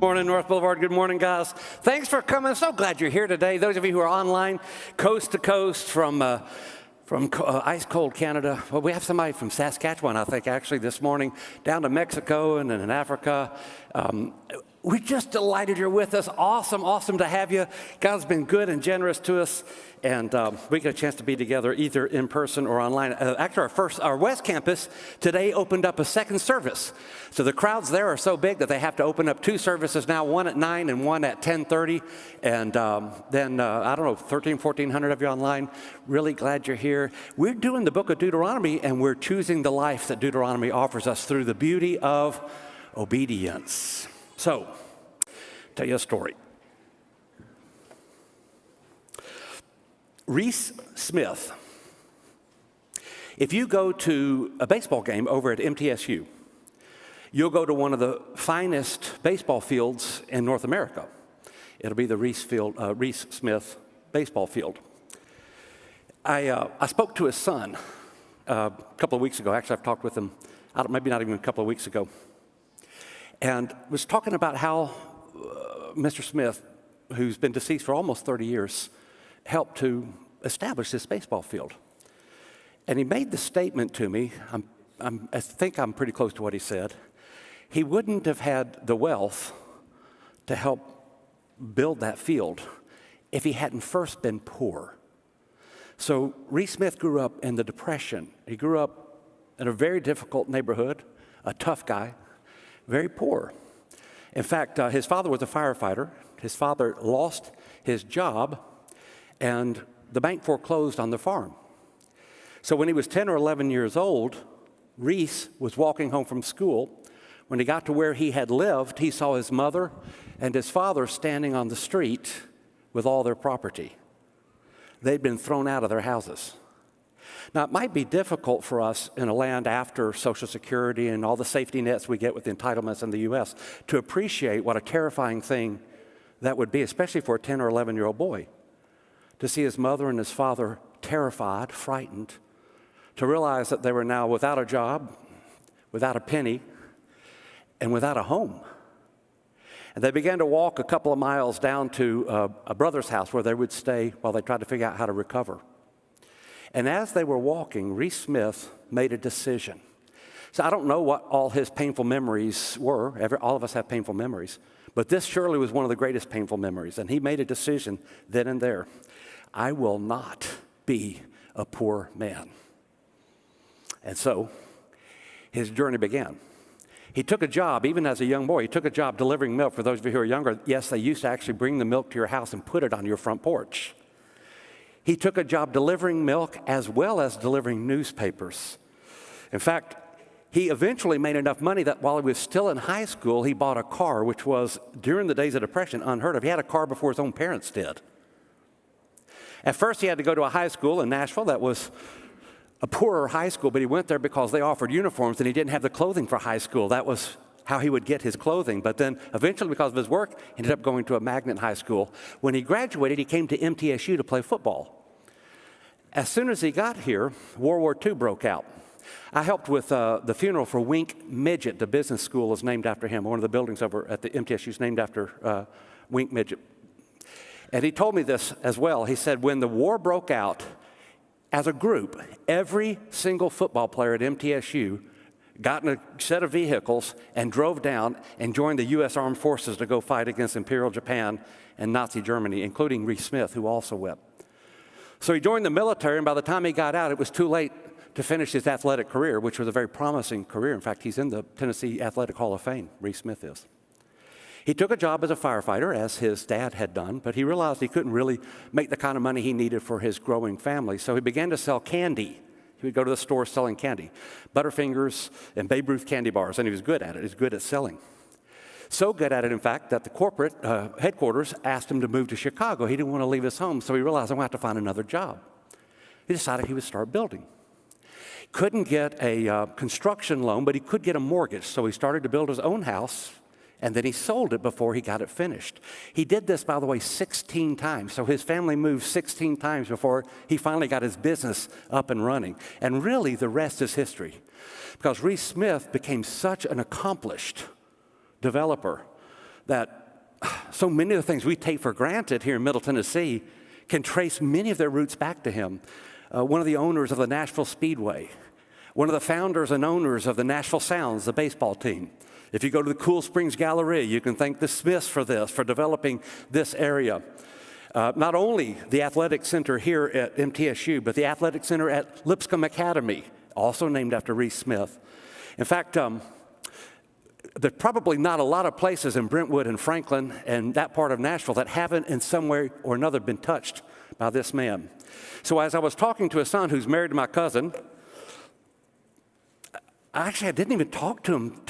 Morning, North Boulevard. Good morning, guys. Thanks for coming. So glad you're here today. Those of you who are online, coast to coast from ice cold Canada. Well, we have somebody from Saskatchewan, I think, actually this morning, down to Mexico and then in Africa. We're just delighted you're with us. Awesome to have you. God's been good and generous to us, and we get a chance to be together either in person or online. Actually, our West Campus today opened up a second service. So the crowds there are so big that they have to open up two services now, one at 9 and one at 10:30. And then, I don't know, 1,400 of you online. Really glad you're here. We're doing the book of Deuteronomy, and we're choosing the life that Deuteronomy offers us through the beauty of obedience. So, tell you a story. Reese Smith. If you go to a baseball game over at MTSU, you'll go to one of the finest baseball fields in North America. It'll be the Reese Smith baseball field. I spoke to his son a couple of weeks ago. Actually, I've talked with him, maybe not even a couple of weeks ago, and was talking about how Mr. Smith, who's been deceased for almost 30 years, helped to establish this baseball field. And he made the statement to me, I think I'm pretty close to what he said. He wouldn't have had the wealth to help build that field if he hadn't first been poor. So Reese Smith grew up in the Depression. He grew up in a very difficult neighborhood, a tough guy, very poor. In fact, his father was a firefighter. His father lost his job, and the bank foreclosed on the farm. So when he was 10 or 11 years old, Reese was walking home from school. When he got to where he had lived, he saw his mother and his father standing on the street with all their property. They'd been thrown out of their houses. Now, it might be difficult for us in a land after Social Security and all the safety nets we get with entitlements in the U.S. to appreciate what a terrifying thing that would be, especially for a 10 or 11-year-old boy, to see his mother and his father terrified, frightened, to realize that they were now without a job, without a penny, and without a home. And they began to walk a couple of miles down to a brother's house where they would stay while they tried to figure out how to recover. And as they were walking, Reese Smith made a decision. So I don't know what all his painful memories were. All of us have painful memories. But this surely was one of the greatest painful memories. And he made a decision then and there. I will not be a poor man. And so his journey began. He took a job, even as a young boy, he took a job delivering milk. For those of you who are younger, yes, they used to actually bring the milk to your house and put it on your front porch. He took a job delivering milk as well as delivering newspapers. In fact, he eventually made enough money that while he was still in high school, he bought a car, which was, during the days of Depression, unheard of. He had a car before his own parents did. At first, he had to go to a high school in Nashville that was a poorer high school, but he went there because they offered uniforms and he didn't have the clothing for high school. That was how he would get his clothing. But then eventually, because of his work, he ended up going to a magnet high school. When he graduated, he came to MTSU to play football. As soon as he got here, World War II broke out. I helped with the funeral for Wink Midget. The business school is named after him. One of the buildings over at the MTSU is named after Wink Midget. And he told me this as well. He said, when the war broke out, as a group, every single football player at MTSU got in a set of vehicles and drove down and joined the U.S. Armed Forces to go fight against Imperial Japan and Nazi Germany, including Reese Smith, who also went. So he joined the military, and by the time he got out, it was too late to finish his athletic career, which was a very promising career. In fact, he's in the Tennessee Athletic Hall of Fame, Reese Smith is. He took a job as a firefighter, as his dad had done, but he realized he couldn't really make the kind of money he needed for his growing family, so he began to sell candy. He would go to the store selling candy, Butterfingers and Babe Ruth candy bars, and he was good at it. He was good at selling. So good at it, in fact, that the corporate headquarters asked him to move to Chicago. He didn't want to leave his home, so he realized, I'm going to have to find another job. He decided he would start building. Couldn't get a construction loan, but he could get a mortgage, so he started to build his own house, and then he sold it before he got it finished. He did this, by the way, 16 times. So his family moved 16 times before he finally got his business up and running. And really, the rest is history. Because Reese Smith became such an accomplished developer that so many of the things we take for granted here in Middle Tennessee can trace many of their roots back to him. One of the owners of the Nashville Speedway, one of the founders and owners of the Nashville Sounds, the baseball team. If you go to the Cool Springs Galleria, you can thank the Smiths for this, for developing this area. Not only the athletic center here at MTSU, but the athletic center at Lipscomb Academy, also named after Reese Smith. In fact, there's probably not a lot of places in Brentwood and Franklin and that part of Nashville that haven't in some way or another been touched by this man. So as I was talking to his son, who's married to my cousin, I didn't even talk to him.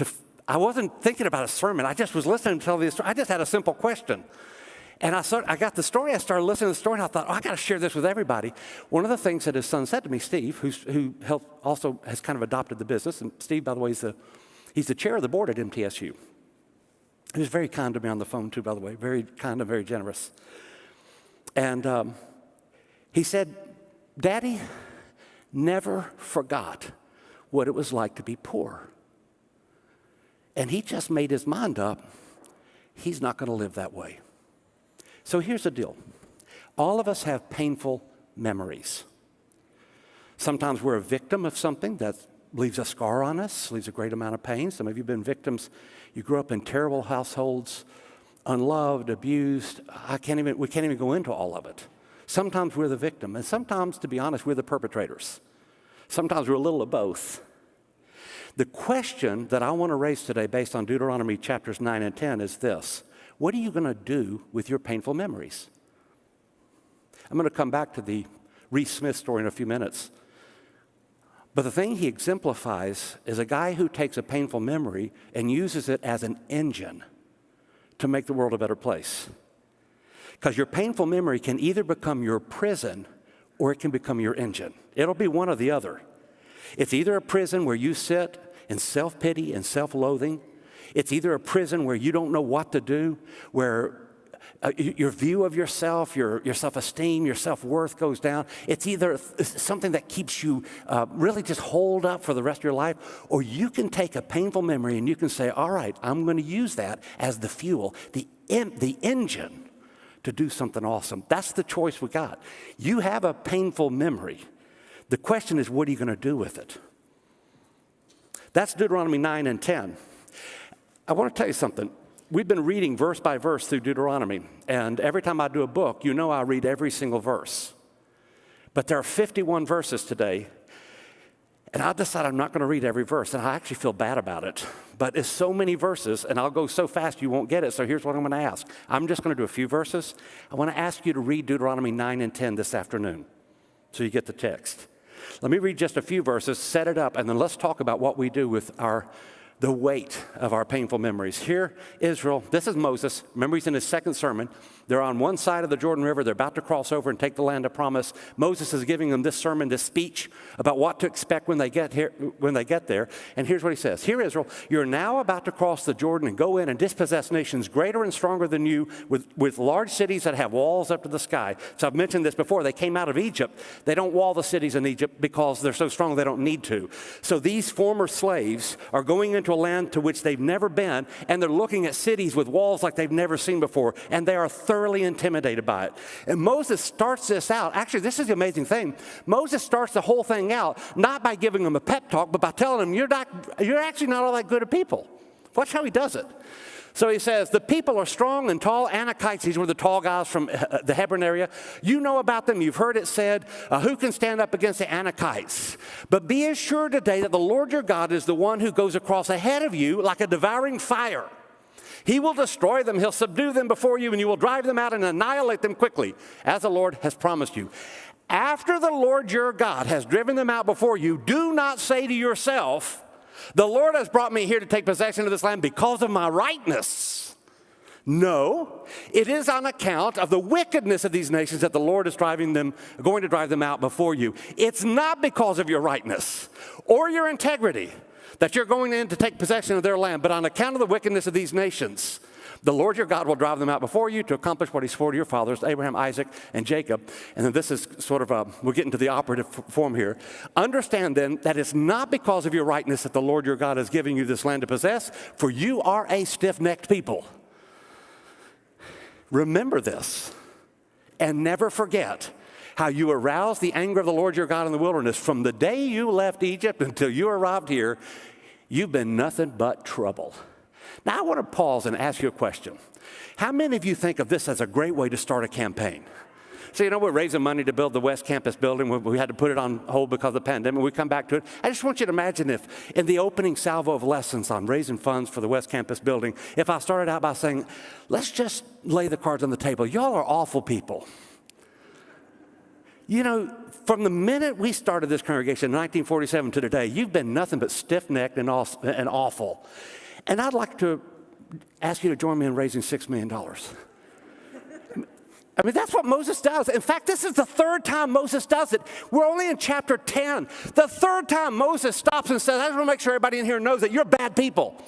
I wasn't thinking about a sermon. I just was listening to tell the story. I just had a simple question. And I got the story. I started listening to the story, and I thought, I got to share this with everybody. One of the things that his son said to me, Steve, who also has kind of adopted the business, and Steve, by the way, he's the chair of the board at MTSU. He was very kind to me on the phone, too, by the way, very kind and very generous. And he said, Daddy never forgot what it was like to be poor. And he just made his mind up, he's not going to live that way. So here's the deal. All of us have painful memories. Sometimes we're a victim of something that leaves a scar on us, leaves a great amount of pain. Some of you have been victims. You grew up in terrible households, unloved, abused. We can't even go into all of it. Sometimes we're the victim, and sometimes, to be honest, we're the perpetrators. Sometimes we're a little of both. The question that I want to raise today based on Deuteronomy chapters 9 and 10 is this. What are you going to do with your painful memories? I'm going to come back to the Reese Smith story in a few minutes. But the thing he exemplifies is a guy who takes a painful memory and uses it as an engine to make the world a better place. Because your painful memory can either become your prison or it can become your engine. It'll be one or the other. It's either a prison where you sit in self-pity and self-loathing. It's either a prison where you don't know what to do, where your view of yourself, your self-esteem, your self-worth goes down. It's either something that keeps you really just holed up for the rest of your life, or you can take a painful memory and you can say, all right, I'm going to use that as the fuel, the engine to do something awesome. That's the choice we got. You have a painful memory. The question is, what are you going to do with it? That's Deuteronomy 9 and 10. I want to tell you something. We've been reading verse by verse through Deuteronomy, and every time I do a book, you know I read every single verse. But there are 51 verses today, and I decided I'm not going to read every verse, and I actually feel bad about it. But it's so many verses, and I'll go so fast you won't get it, so here's what I'm going to ask. I'm just going to do a few verses. I want to ask you to read Deuteronomy 9 and 10 this afternoon, so you get the text. Let me read just a few verses, set it up, and then let's talk about what we do with the weight of our painful memories. Here, Israel, this is Moses. Remember, he's in his second sermon. They're on one side of the Jordan River. They're about to cross over and take the land of promise. Moses is giving them this sermon, this speech about what to expect when they get there. And here's what he says. Hear, Israel, you're now about to cross the Jordan and go in and dispossess nations greater and stronger than you with large cities that have walls up to the sky. So I've mentioned this before. They came out of Egypt. They don't wall the cities in Egypt because they're so strong they don't need to. So these former slaves are going into a land to which they've never been, and they're looking at cities with walls like they've never seen before, and they are thoroughly intimidated by it. And Moses starts this out. Actually, this is the amazing thing. Moses starts the whole thing out not by giving them a pep talk, but by telling them, you're actually not all that good at people. Watch how he does it. So he says, the people are strong and tall. Anakites, these were the tall guys from the Hebron area. You know about them. You've heard it said, who can stand up against the Anakites? But be assured today that the Lord your God is the one who goes across ahead of you like a devouring fire. He will destroy them. He'll subdue them before you, and you will drive them out and annihilate them quickly, as the Lord has promised you. After the Lord your God has driven them out before you, do not say to yourself, the Lord has brought me here to take possession of this land because of my rightness. No, it is on account of the wickedness of these nations that the Lord is going to drive them out before you. It's not because of your rightness or your integrity that you're going in to take possession of their land, but on account of the wickedness of these nations, the Lord your God will drive them out before you to accomplish what he swore to your fathers, Abraham, Isaac, and Jacob. And then this is sort of we'll get into the operative form here. Understand then that it's not because of your rightness that the Lord your God is giving you this land to possess, for you are a stiff-necked people. remember this and never forget how you aroused the anger of the Lord your God in the wilderness. From the day you left Egypt until you arrived here, you've been nothing but trouble. Now, I want to pause and ask you a question. How many of you think of this as a great way to start a campaign? So, we're raising money to build the West Campus building. We had to put it on hold because of the pandemic. We come back to it. I just want you to imagine if in the opening salvo of lessons on raising funds for the West Campus building, if I started out by saying, let's just lay the cards on the table. Y'all are awful people. From the minute we started this congregation in 1947 to today, you've been nothing but stiff-necked and awful. And I'd like to ask you to join me in raising $6 million. That's what Moses does. In fact, this is the third time Moses does it. We're only in chapter 10. The third time Moses stops and says, I just want to make sure everybody in here knows that you're bad people.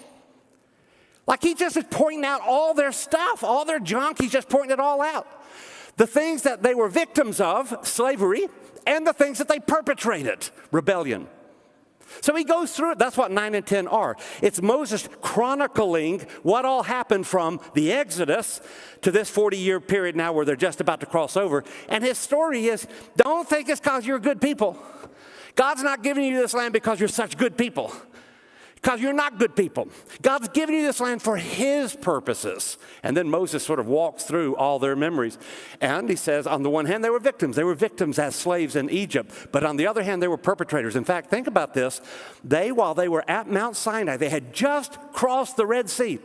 Like he just is pointing out all their stuff, all their junk. He's just pointing it all out. The things that they were victims of, slavery, and the things that they perpetrated, rebellion. So he goes through it. That's what 9 and 10 are. It's Moses chronicling what all happened from the Exodus to this 40-year period now where they're just about to cross over. And his story is, don't think it's because you're good people. God's not giving you this land because you're such good people. Because you're not good people. God's given you this land for his purposes. And then Moses sort of walks through all their memories. And he says, on the one hand, they were victims. They were victims as slaves in Egypt. But on the other hand, they were perpetrators. In fact, think about this. While they were at Mount Sinai, they had just crossed the Red Sea.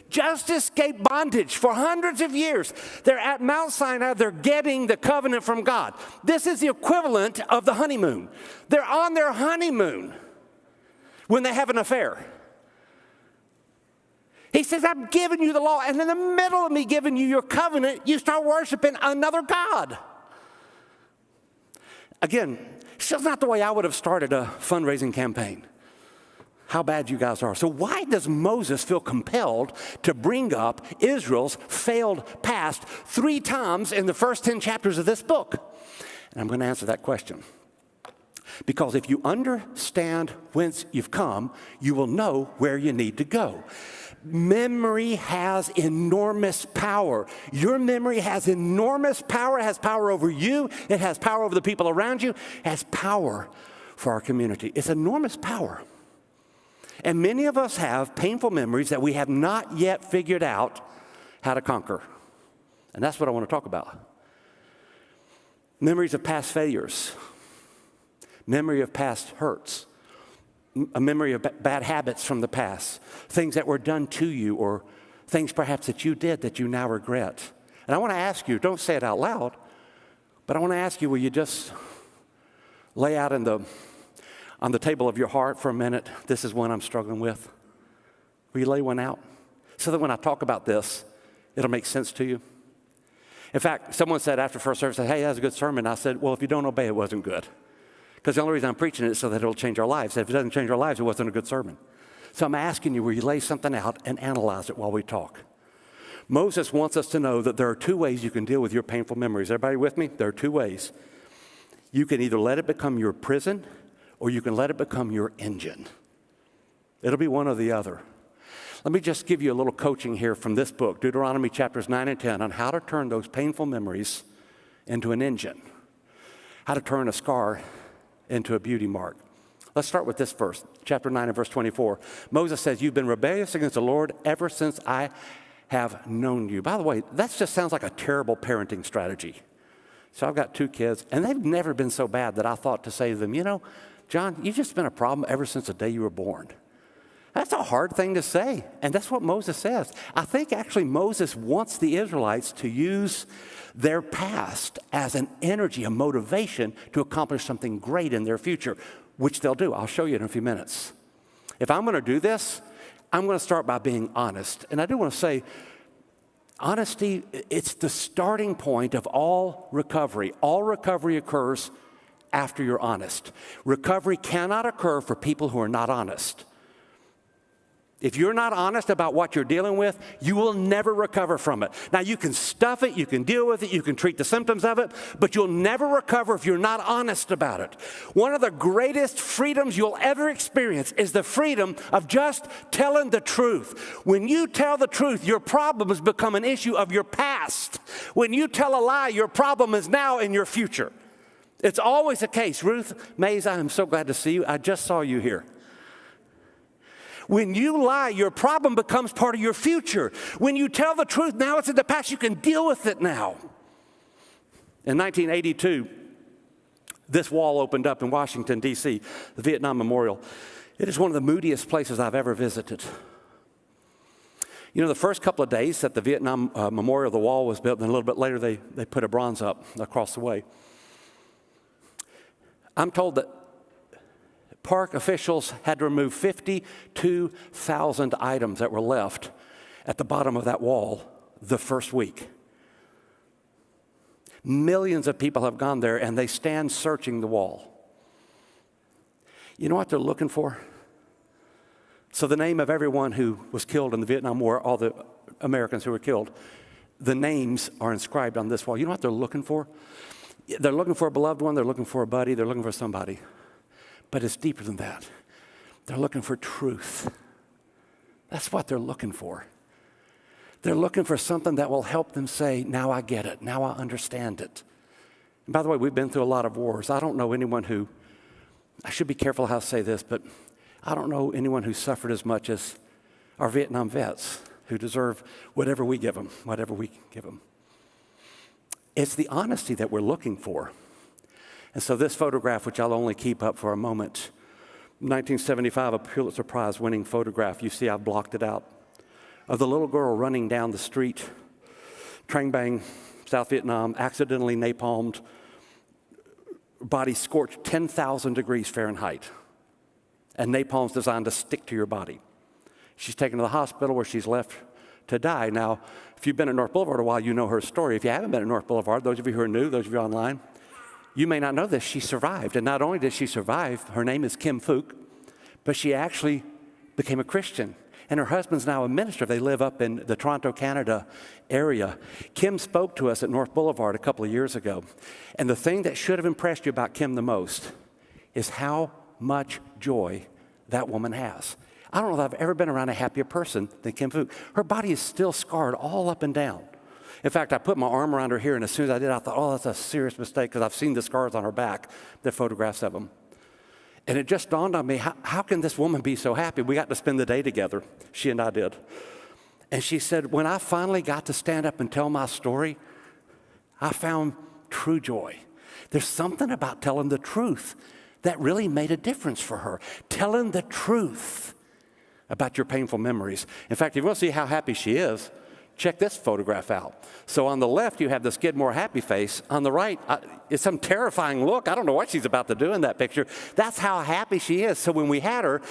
Just escaped bondage for hundreds of years. They're at Mount Sinai. They're getting the covenant from God. This is the equivalent of the honeymoon. They're on their honeymoon when they have an affair. He says, I'm giving you the law, and in the middle of me giving you your covenant, you start worshiping another God. Again, still not the way I would have started a fundraising campaign. How bad you guys are. So why does Moses feel compelled to bring up Israel's failed past 3 times in the first 10 chapters of this book? And I'm going to answer that question. Because if you understand whence you've come, you will know where you need to go. Memory has enormous power. Your memory has enormous power. It has power over you. It has power over the people around you. It has power for our community. It's enormous power. And many of us have painful memories that we have not yet figured out how to conquer. And that's what I want to talk about. Memories of past failures. Memory of past hurts, a memory of bad habits from the past, things that were done to you or things perhaps that you did that you now regret. And I want to ask you, don't say it out loud, but I want to ask you, will you just lay out on the table of your heart for a minute, this is one I'm struggling with. Will you lay one out? So that when I talk about this, it'll make sense to you. In fact, someone said after first service, hey, that was a good sermon. I said, well, if you don't obey, it wasn't good. Because the only reason I'm preaching it is so that it'll change our lives. If it doesn't change our lives, it wasn't a good sermon. So I'm asking you, will you lay something out and analyze it while we talk? Moses wants us to know that there are 2 ways you can deal with your painful memories. Everybody with me? There are 2 ways. You can either let it become your prison or you can let it become your engine. It'll be one or the other. Let me just give you a little coaching here from this book, Deuteronomy chapters 9 and 10, on how to turn those painful memories into an engine. How to turn a scar into a beauty mark. Let's start with this verse, chapter 9 and verse 24. Moses says, you've been rebellious against the Lord ever since I have known you. By the way, that just sounds like a terrible parenting strategy. So I've got 2 kids, and they've never been so bad that I thought to say to them, John, you've just been a problem ever since the day you were born. That's a hard thing to say, and that's what Moses says. I think actually Moses wants the Israelites to use their past as an energy, a motivation to accomplish something great in their future, which they'll do. I'll show you in a few minutes. If I'm going to do this, I'm going to start by being honest. And I do want to say, honesty, it's the starting point of all recovery. All recovery occurs after you're honest. Recovery cannot occur for people who are not honest. If you're not honest about what you're dealing with, you will never recover from it. Now, you can stuff it, you can deal with it, you can treat the symptoms of it, but you'll never recover if you're not honest about it. One of the greatest freedoms you'll ever experience is the freedom of just telling the truth. When you tell the truth, your problems become an issue of your past. When you tell a lie, your problem is now in your future. It's always the case. Ruth Mays, I am so glad to see you. I just saw you here. When you lie, your problem becomes part of your future. When you tell the truth, now it's in the past. You can deal with it now. In 1982, this wall opened up in Washington, D.C., the Vietnam Memorial. It is one of the moodiest places I've ever visited. You know, the first couple of days that the Vietnam Memorial, the wall was built, and a little bit later they put a bronze up across the way. I'm told that park officials had to remove 52,000 items that were left at the bottom of that wall the first week. Millions of people have gone there, and they stand searching the wall. You know what they're looking for? So the name of everyone who was killed in the Vietnam War, all the Americans who were killed, the names are inscribed on this wall. You know what they're looking for? They're looking for a beloved one, they're looking for a buddy, they're looking for somebody. But it's deeper than that. They're looking for truth. That's what they're looking for. They're looking for something that will help them say, now I get it, now I understand it. And by the way, we've been through a lot of wars. I don't know anyone who, I should be careful how I say this, but I don't know anyone who suffered as much as our Vietnam vets who deserve whatever we give them, whatever we give them. It's the honesty that we're looking for. And so this photograph, which I'll only keep up for a moment, 1975, a Pulitzer Prize winning photograph, you see I've blocked it out, of the little girl running down the street, Trang Bang, South Vietnam, accidentally napalmed, body scorched 10,000 degrees Fahrenheit. And napalm's designed to stick to your body. She's taken to the hospital where she's left to die. Now, if you've been at North Boulevard a while, you know her story. If you haven't been at North Boulevard, those of you who are new, those of you online, you may not know this. She survived. And not only did she survive, her name is Kim Phuc, but she actually became a Christian. And her husband's now a minister. They live up in the Toronto, Canada area. Kim spoke to us at North Boulevard a couple of years ago. And the thing that should have impressed you about Kim the most is how much joy that woman has. I don't know that I've ever been around a happier person than Kim Phuc. Her body is still scarred all up and down. In fact, I put my arm around her here, and as soon as I did, I thought, oh, that's a serious mistake, because I've seen the scars on her back, the photographs of them. And it just dawned on me, how can this woman be so happy? We got to spend the day together. She and I did. And she said, when I finally got to stand up and tell my story, I found true joy. There's something about telling the truth that really made a difference for her. Telling the truth about your painful memories. In fact, if you want to see how happy she is, check this photograph out. So on the left, you have the Skidmore happy face. On the right, it's some terrifying look. I don't know what she's about to do in that picture. That's how happy she is. So when we had her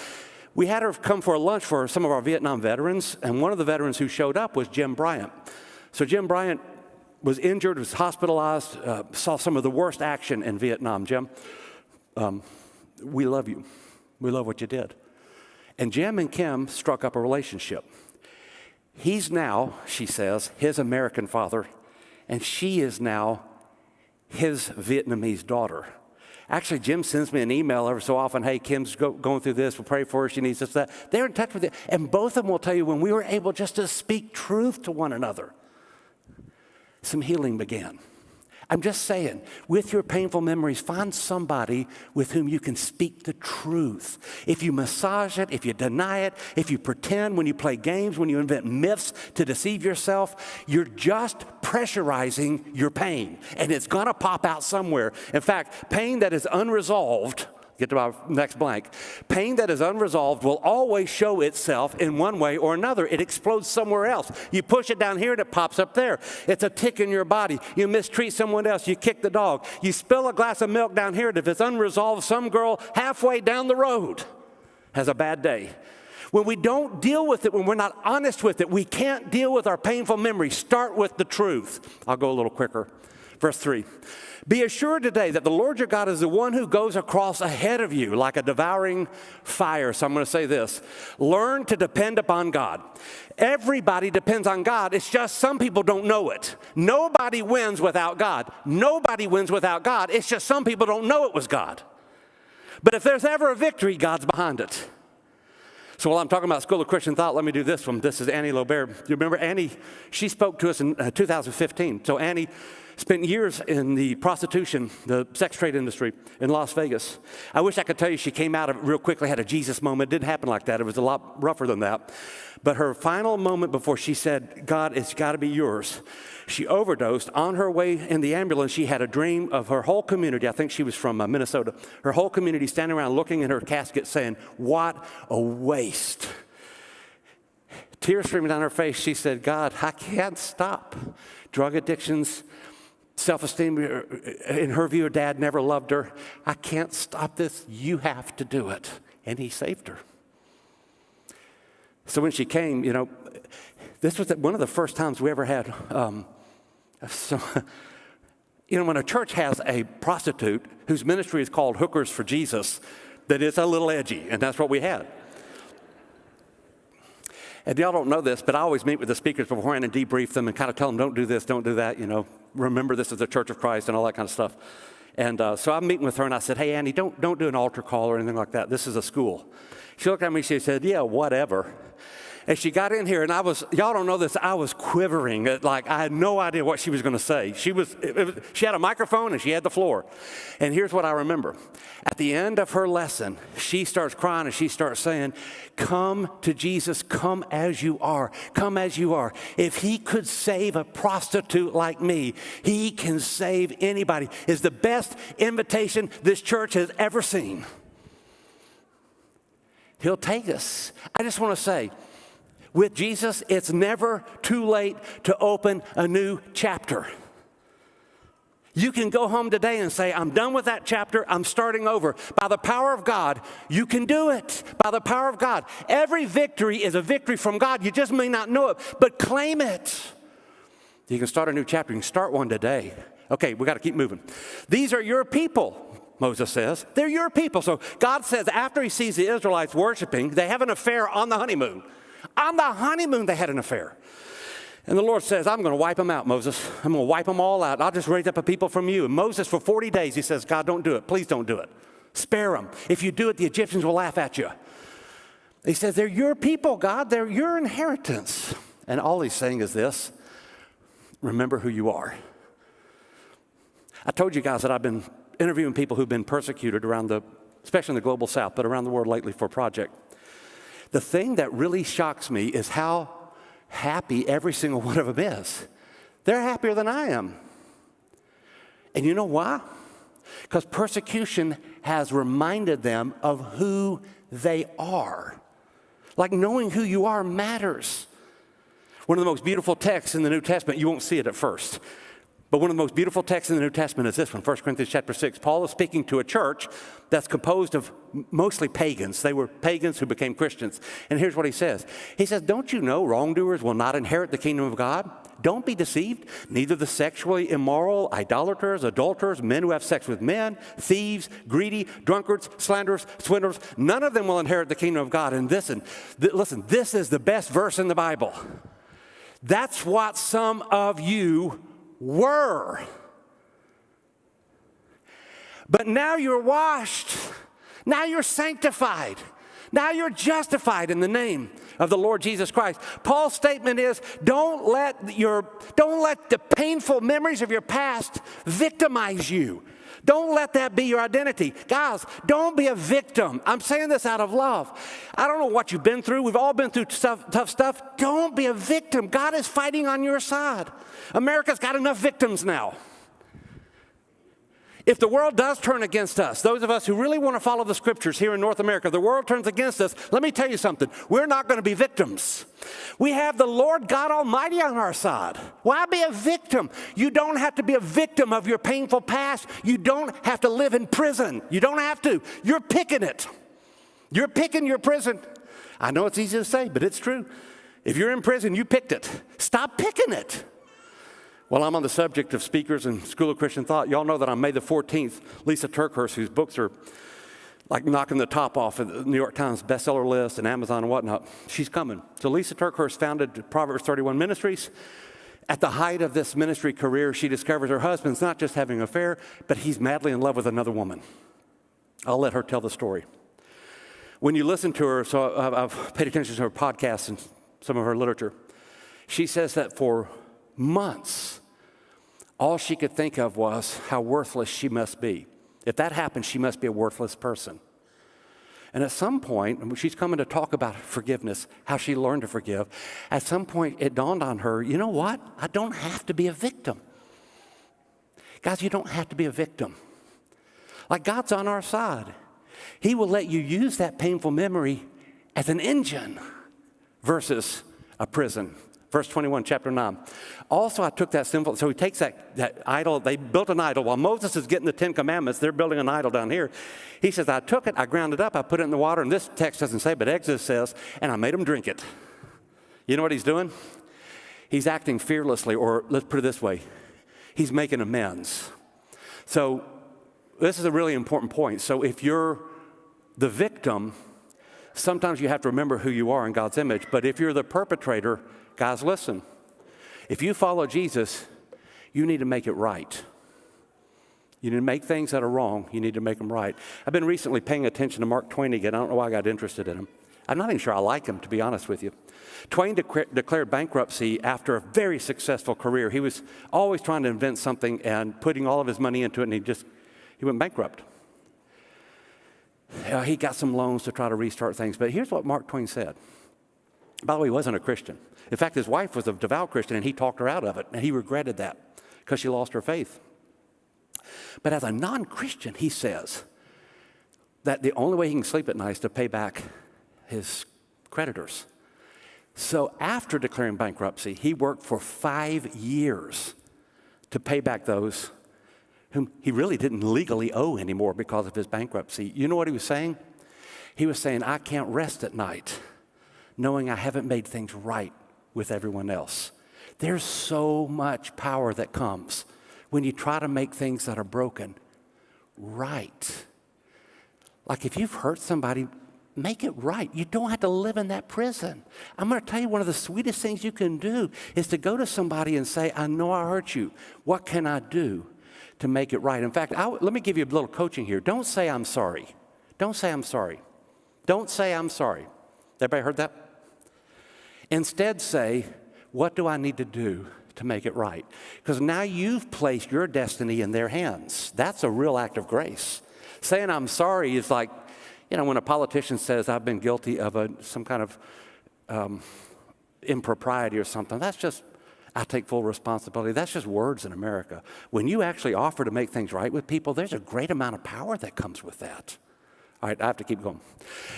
come for a lunch for some of our Vietnam veterans, and one of the veterans who showed up was Jim Bryant. So Jim Bryant was injured, was hospitalized, saw some of the worst action in Vietnam. Jim, we love you. We love what you did. And Jim and Kim struck up a relationship. He's now, she says, his American father, and she is now his Vietnamese daughter. Actually, Jim sends me an email every so often, hey, Kim's going through this, we'll pray for her, she needs this, that. They're in touch with it. And both of them will tell you when we were able just to speak truth to one another, some healing began. I'm just saying, with your painful memories, find somebody with whom you can speak the truth. If you massage it, if you deny it, if you pretend when you play games, when you invent myths to deceive yourself, you're just pressurizing your pain, and it's going to pop out somewhere. In fact, pain that is unresolved, get to our next blank, pain that is unresolved will always show itself in one way or another. It explodes somewhere else. You push it down here and it pops up there. It's a tick in your body. You mistreat someone else. You kick the dog. You spill a glass of milk down here, and if it's unresolved, some girl halfway down the road has a bad day. When we don't deal with it, when we're not honest with it, we can't deal with our painful memories. Start with the truth. I'll go a little quicker. Verse 3. Be assured today that the Lord your God is the one who goes across ahead of you like a devouring fire. So I'm going to say this. Learn to depend upon God. Everybody depends on God. It's just some people don't know it. Nobody wins without God. Nobody wins without God. It's just some people don't know it was God. But if there's ever a victory, God's behind it. So while I'm talking about School of Christian Thought, let me do this one. This is Annie Lobert. You remember Annie? She spoke to us in 2015. So Annie spent years in the prostitution, the sex trade industry in Las Vegas. I wish I could tell you she came out of it real quickly, had a Jesus moment. It didn't happen like that. It was a lot rougher than that. But her final moment before she said, God, it's got to be yours, she overdosed. On her way in the ambulance, she had a dream of her whole community. I think she was from Minnesota. Her whole community standing around looking in her casket saying, what a waste. Tears streaming down her face, she said, God, I can't stop. Drug addictions, self-esteem, in her view, her dad never loved her. I can't stop this. You have to do it. And he saved her. So when she came, this was one of the first times we ever had, when a church has a prostitute whose ministry is called Hookers for Jesus, that it's a little edgy, and that's what we had. And y'all don't know this, but I always meet with the speakers beforehand and debrief them and kind of tell them, don't do this, don't do that, remember this is the Church of Christ and all that kind of stuff. And so I'm meeting with her, and I said, hey, Annie, don't do an altar call or anything like that. This is a school. She looked at me, she said, yeah, whatever. And she got in here, and y'all don't know this, I was quivering. Like I had no idea what she was going to say. She had a microphone, and she had the floor. And here's what I remember. At the end of her lesson, she starts crying, and she starts saying, come to Jesus, come as you are, come as you are. If he could save a prostitute like me, he can save anybody. It's the best invitation this church has ever seen. He'll take us. I just want to say, with Jesus, it's never too late to open a new chapter. You can go home today and say, I'm done with that chapter, I'm starting over. By the power of God, you can do it. By the power of God. Every victory is a victory from God. You just may not know it, but claim it. You can start a new chapter. You can start one today. Okay, we got to keep moving. These are your people, Moses says. They're your people. So God says after he sees the Israelites worshiping, they have an affair on the honeymoon. On the honeymoon, they had an affair. And the Lord says, I'm going to wipe them out, Moses. I'm going to wipe them all out. I'll just raise up a people from you. And Moses, for 40 days, he says, God, don't do it. Please don't do it. Spare them. If you do it, the Egyptians will laugh at you. He says, they're your people, God. They're your inheritance. And all he's saying is this, remember who you are. I told you guys that I've been interviewing people who've been persecuted especially in the global south, but around the world lately for a project. The thing that really shocks me is how happy every single one of them is. They're happier than I am. And you know why? Because persecution has reminded them of who they are. Like knowing who you are matters. One of the most beautiful texts in the New Testament, you won't see it at first, but one of the most beautiful texts in the New Testament is this one, 1 Corinthians chapter 6. Paul is speaking to a church that's composed of mostly pagans. They were pagans who became Christians. And here's what he says. He says, don't you know wrongdoers will not inherit the kingdom of God? Don't be deceived. Neither the sexually immoral, idolaters, adulterers, men who have sex with men, thieves, greedy, drunkards, slanderers, swindlers, none of them will inherit the kingdom of God. And listen, this is the best verse in the Bible. That's what some of you were. But now you're washed. Now you're sanctified. Now you're justified in the name of the Lord Jesus Christ. Paul's statement is, don't let the painful memories of your past victimize you. Don't let that be your identity. Guys, don't be a victim. I'm saying this out of love. I don't know what you've been through. We've all been through tough stuff. Don't be a victim. God is fighting on your side. America's got enough victims now. If the world does turn against us, those of us who really want to follow the scriptures here in North America, the world turns against us, let me tell you something. We're not going to be victims. We have the Lord God Almighty on our side. Why be a victim? You don't have to be a victim of your painful past. You don't have to live in prison. You don't have to. You're picking it. You're picking your prison. I know it's easy to say, but it's true. If you're in prison, you picked it. Stop picking it. While I'm on the subject of speakers and School of Christian Thought, y'all know that on May the 14th, Lisa Turkhurst, whose books are like knocking the top off of the New York Times bestseller list and Amazon and whatnot, she's coming. So Lisa Turkhurst founded Proverbs 31 Ministries. At the height of this ministry career, she discovers her husband's not just having an affair, but he's madly in love with another woman. I'll let her tell the story. When you listen to her, so I've paid attention to her podcasts and some of her literature, she says that for months, all she could think of was how worthless she must be. If that happens, she must be a worthless person. And at some point, she's coming to talk about forgiveness, how she learned to forgive. At some point, it dawned on her, you know what? I don't have to be a victim. Guys, you don't have to be a victim. Like, God's on our side. He will let you use that painful memory as an engine versus a prison. Verse 21, chapter 9. Also, I took that sinful, so he takes that idol. They built an idol. While Moses is getting the 10 Commandments, they're building an idol down here. He says, I took it, I ground it up, I put it in the water, and this text doesn't say, but Exodus says, and I made them drink it. You know what he's doing? He's acting fearlessly, or let's put it this way, he's making amends. So this is a really important point. So if you're the victim, sometimes you have to remember who you are in God's image. But if you're the perpetrator, guys, listen. If you follow Jesus, you need to make it right. You need to make things that are wrong. You need to make them right. I've been recently paying attention to Mark Twain again. I don't know why I got interested in him. I'm not even sure I like him, to be honest with you. Twain declared bankruptcy after a very successful career. He was always trying to invent something and putting all of his money into it, and he went bankrupt. He got some loans to try to restart things. But here's what Mark Twain said. By the way, he wasn't a Christian. In fact, his wife was a devout Christian, and he talked her out of it, and he regretted that because she lost her faith. But as a non-Christian, he says that the only way he can sleep at night is to pay back his creditors. So after declaring bankruptcy, he worked for 5 years to pay back those whom he really didn't legally owe anymore because of his bankruptcy. You know what he was saying? He was saying, I can't rest at night knowing I haven't made things right with everyone else. There's so much power that comes when you try to make things that are broken right. Like if you've hurt somebody, make it right. You don't have to live in that prison. I'm going to tell you, one of the sweetest things you can do is to go to somebody and say, I know I hurt you. What can I do to make it right? In fact, let me give you a little coaching here. Don't say I'm sorry. Don't say I'm sorry. Don't say I'm sorry. Everybody heard that? Instead say, what do I need to do to make it right? Because now you've placed your destiny in their hands. That's a real act of grace. Saying I'm sorry is like, when a politician says I've been guilty of some kind of impropriety or something, that's just, I take full responsibility. That's just words in America. When you actually offer to make things right with people, there's a great amount of power that comes with that. All right, I have to keep going.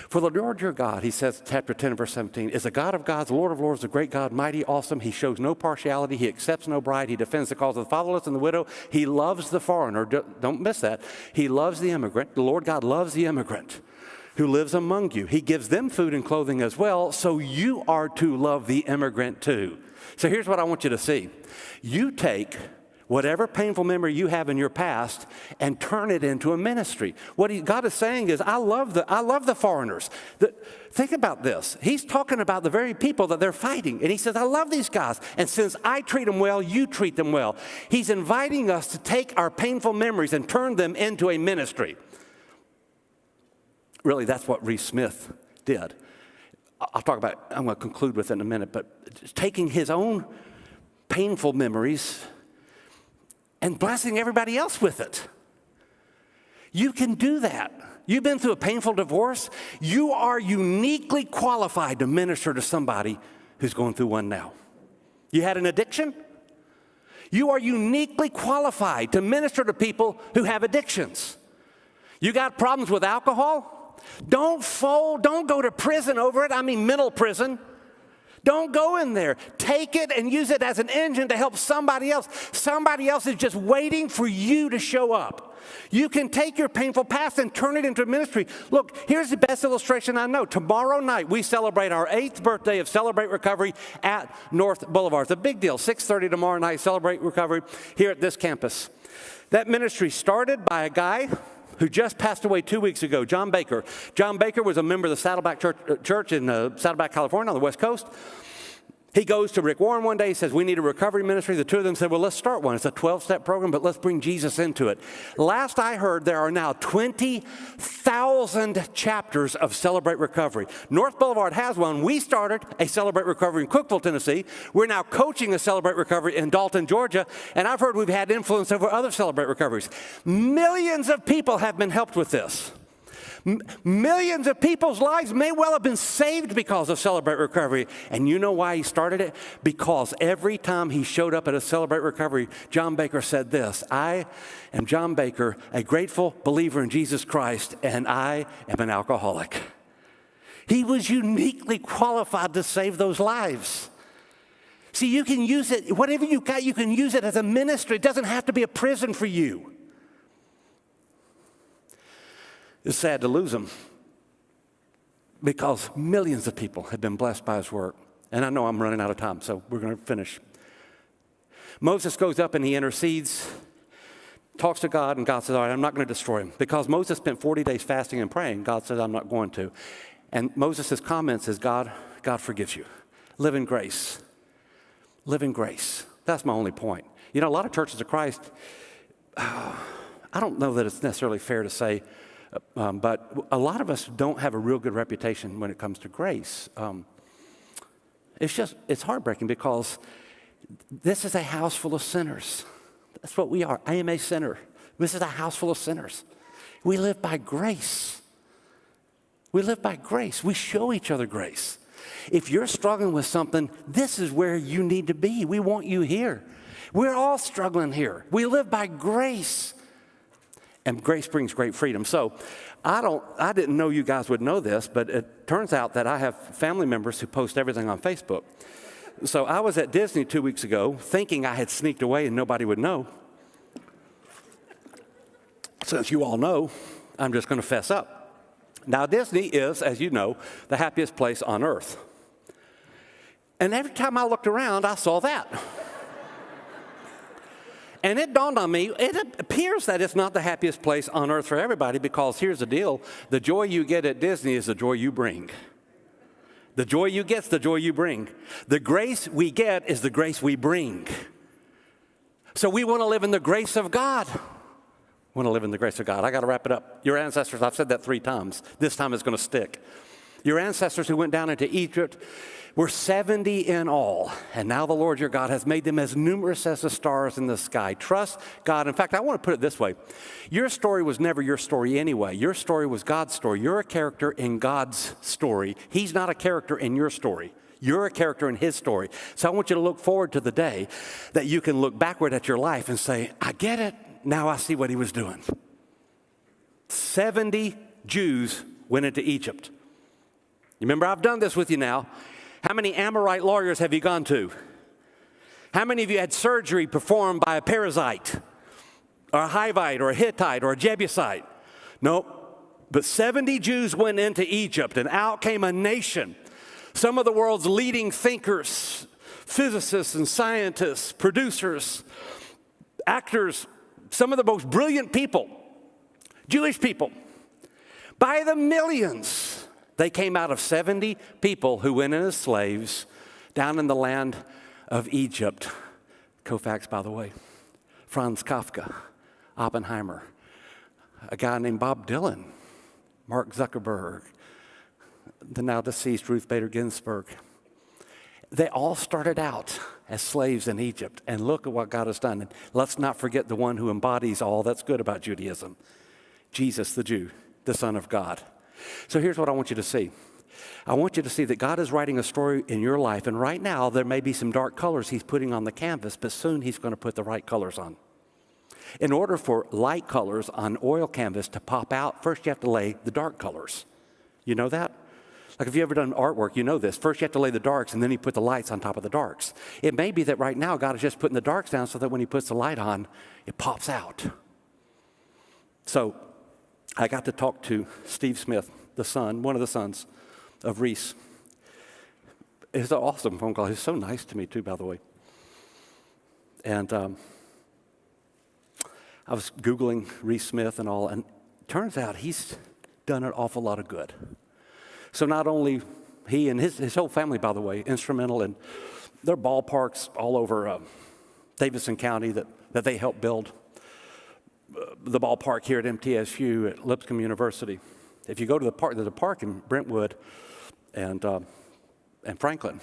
For the Lord your God, he says, chapter 10, verse 17, is a God of gods, Lord of lords, a great God, mighty, awesome. He shows no partiality. He accepts no bride. He defends the cause of the fatherless and the widow. He loves the foreigner. Don't miss that. He loves the immigrant. The Lord God loves the immigrant who lives among you. He gives them food and clothing as well, so you are to love the immigrant too. So here's what I want you to see. You take whatever painful memory you have in your past and turn it into a ministry. What God is saying is, I love the foreigners. Think about this. He's talking about the very people that they're fighting. And he says, I love these guys. And since I treat them well, you treat them well. He's inviting us to take our painful memories and turn them into a ministry. Really, that's what Reese Smith did. I'm going to conclude with it in a minute, but taking his own painful memories and blessing everybody else with it. You can do that. You've been through a painful divorce. You are uniquely qualified to minister to somebody who's going through one now. You had an addiction? You are uniquely qualified to minister to people who have addictions. You got problems with alcohol? Don't fold. Don't go to prison over it. I mean mental prison. Don't go in there. Take it and use it as an engine to help somebody else. Somebody else is just waiting for you to show up. You can take your painful past and turn it into ministry. Look, here's the best illustration I know. Tomorrow night, we celebrate our 8th birthday of Celebrate Recovery at North Boulevard. It's a big deal. 6:30 tomorrow night, Celebrate Recovery here at this campus. That ministry started by a guy who just passed away 2 weeks ago, John Baker. John Baker was a member of the Saddleback Church in Saddleback, California on the West Coast. He goes to Rick Warren one day. He says, we need a recovery ministry. The two of them said, well, let's start one. It's a 12-step program, but let's bring Jesus into it. Last I heard, there are now 20,000 chapters of Celebrate Recovery. North Boulevard has one. We started a Celebrate Recovery in Cookeville, Tennessee. We're now coaching a Celebrate Recovery in Dalton, Georgia. And I've heard we've had influence over other Celebrate Recoveries. Millions of people have been helped with this. Millions of people's lives may well have been saved because of Celebrate Recovery. And you know why he started it? Because every time he showed up at a Celebrate Recovery, John Baker said this: I am John Baker, a grateful believer in Jesus Christ, and I am an alcoholic. He was uniquely qualified to save those lives. See, you can use it, whatever you got, you can use it as a ministry. It doesn't have to be a prison for you. It's sad to lose him because millions of people have been blessed by his work. And I know I'm running out of time, so we're going to finish. Moses goes up and he intercedes, talks to God, and God says, all right, I'm not going to destroy him. Because Moses spent 40 days fasting and praying, God says, I'm not going to. And Moses' comments is, God forgives you. Live in grace. Live in grace. That's my only point. You know, a lot of churches of Christ, I don't know that it's necessarily fair to say, but a lot of us don't have a real good reputation when it comes to grace. It's heartbreaking because this is a house full of sinners. That's what we are. I am a sinner. This is a house full of sinners. We live by grace. We live by grace. We show each other grace. If you're struggling with something, this is where you need to be. We want you here. We're all struggling here. We live by grace. And grace brings great freedom. So I didn't know you guys would know this, but it turns out that I have family members who post everything on Facebook. So I was at Disney 2 weeks ago thinking I had sneaked away and nobody would know. Since you all know, I'm just going to fess up. Now Disney is, as you know, the happiest place on earth. And every time I looked around, I saw that. And it dawned on me, it appears that it's not the happiest place on earth for everybody, because here's the deal. The joy you get at Disney is the joy you bring. The joy you get is the joy you bring. The grace we get is the grace we bring. So we want to live in the grace of God. Want to live in the grace of God. I got to wrap it up. Your ancestors, I've said that 3 times. This time it's going to stick. Your ancestors who went down into Egypt were 70 in all, and now the Lord your God has made them as numerous as the stars in the sky. Trust God. In fact, I want to put it this way. Your story was never your story anyway. Your story was God's story. You're a character in God's story. He's not a character in your story. You're a character in His story. So I want you to look forward to the day that you can look backward at your life and say, I get it. Now I see what He was doing. 70 Jews went into Egypt. Remember, I've done this with you now. How many Amorite lawyers have you gone to? How many of you had surgery performed by a Perizzite, or a Hivite, or a Hittite, or a Jebusite? Nope. But 70 Jews went into Egypt, and out came a nation. Some of the world's leading thinkers, physicists and scientists, producers, actors, some of the most brilliant people, Jewish people, by the millions. They came out of 70 people who went in as slaves down in the land of Egypt. Koufax, by the way. Franz Kafka, Oppenheimer, a guy named Bob Dylan, Mark Zuckerberg, the now deceased Ruth Bader Ginsburg. They all started out as slaves in Egypt, and look at what God has done. And let's not forget the one who embodies all that's good about Judaism, Jesus the Jew, the Son of God. So here's what I want you to see. I want you to see that God is writing a story in your life, and right now there may be some dark colors He's putting on the canvas, but soon He's going to put the right colors on. In order for light colors on oil canvas to pop out, first you have to lay the dark colors. You know that? Like if you've ever done artwork, you know this. First you have to lay the darks, and then you put the lights on top of the darks. It may be that right now God is just putting the darks down so that when he puts the light on, it pops out. So I got to talk to Steve Smith, the son, one of the sons of Reese. It was an awesome phone call. He was so nice to me too, by the way. And I was Googling Reese Smith and all, and it turns out he's done an awful lot of good. So not only he and his whole family, by the way, instrumental in their ballparks all over Davidson County that they helped build. The ballpark here at MTSU at Lipscomb University. If you go to there's a park in Brentwood and Franklin,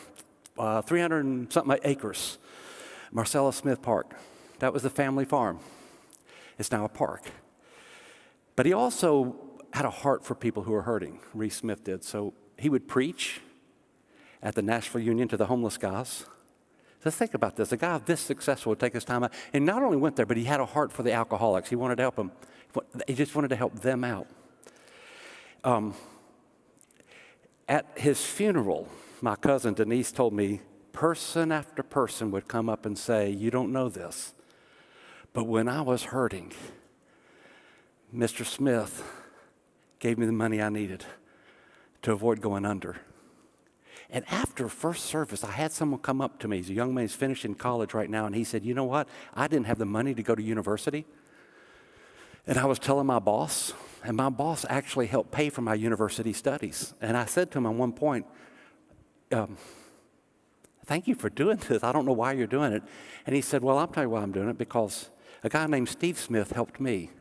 300 and something acres, Marcellus Smith Park. That was the family farm. It's now a park. But he also had a heart for people who were hurting. Reese Smith did. So he would preach at the Nashville Union to the homeless guys. Just think about this. A guy this successful would take his time out. And not only went there, but he had a heart for the alcoholics. He wanted to help them. He just wanted to help them out. At his funeral, my cousin Denise told me, person after person would come up and say, you don't know this, but when I was hurting, Mr. Smith gave me the money I needed to avoid going under. And after first service, I had someone come up to me. He's a young man, he's finishing college right now, and he said, you know what? I didn't have the money to go to university. And I was telling my boss, and my boss actually helped pay for my university studies. And I said to him at one point, thank you for doing this. I don't know why you're doing it. And he said, well, I'll tell you why I'm doing it, because a guy named Steve Smith helped me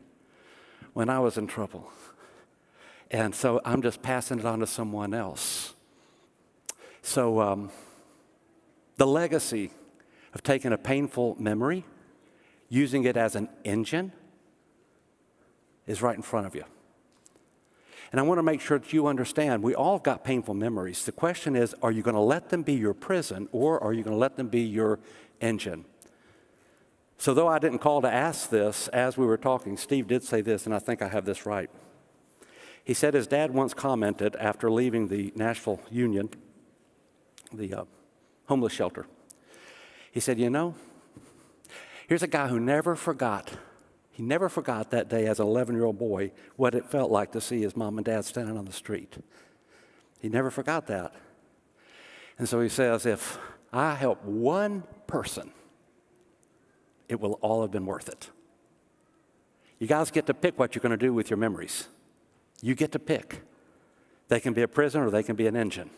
when I was in trouble. And so I'm just passing it on to someone else. So the legacy of taking a painful memory, using it as an engine, is right in front of you. And I want to make sure that you understand, we all got painful memories. The question is, are you going to let them be your prison, or are you going to let them be your engine? So though I didn't call to ask this, as we were talking, Steve did say this, and I think I have this right. He said his dad once commented after leaving the Nashville Union, the homeless shelter. He said, you know, here's a guy who never forgot. He never forgot that day as an 11-year-old boy what it felt like to see his mom and dad standing on the street. He never forgot that. And so he says, if I help one person, it will all have been worth it. You guys get to pick what you're going to do with your memories. You get to pick. They can be a prison or they can be an engine.